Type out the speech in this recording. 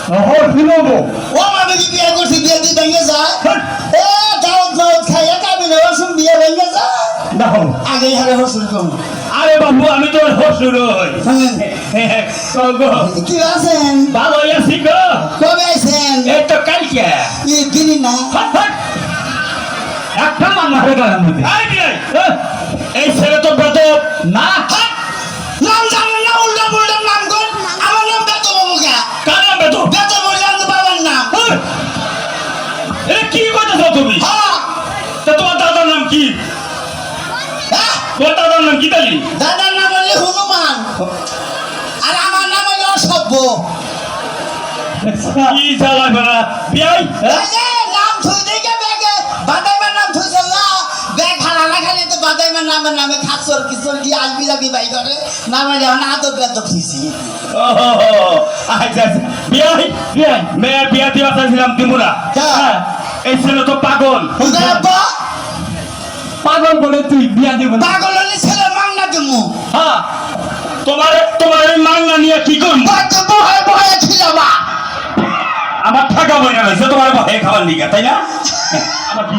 ও মানে কি বিয়ে করছি বিয়ে দিয়ে ভেঙে যা এ গাউত গাউত খাইয়া কাবিনে ওসব বিয়ে ভেঙে যা আগেই হারে হসুর কম আরে বাবু আমি তো হসুর হই কি আছেন ভালো আছি গো কবে আইছেন এই তো কালকে ই দিনই না একটা মান মারে গায়ের মধ্যে এই ছেলে তো বেদব না নাম জানেন না উল্টা পুল্টা নাম কর আমার নাম বেতো বাবুকা কার নাম বেদব বেতো বললাম তো বাবার নাম এ কি করতেছো তুমি হ্যাঁ তা তোমার দাদার নাম কি হ্যাঁ তোমার দাদার নাম কি তালি দাদার নাম হলে হনুমান আর আমার নাম হলে অসভ্য কি জ্বালা বেড়া বিয়াই এই যে নাম থুই দেখে ব্যাগে বাদাইমার নাম থুই চললা ব্যাগ হারালা খালি তো বাদাইমার নামে খাসর কিশোর কি আসবি যাবি বাই করে নামে যাও না তো বেতো থুইছি আচ্ছা বিয়াই বিয়াই মেয়ের বিয়া দিবা চাইছিলাম দিমুরা হ্যাঁ। এই ছেলে তো পাগল হুজুর আব্বা পাগল বলে তুই বিয়া দিব না পাগল হলে ছেলে মাংনা দিমু হ্যাঁ তোমার এই মাংনা নিয়ে কি করবো বাচ্চা বহে বহে ছিলাবা আমার টাকা বইনা রয়েছে তোমার ভয়ে খাবার লিগা তাই না আমার কি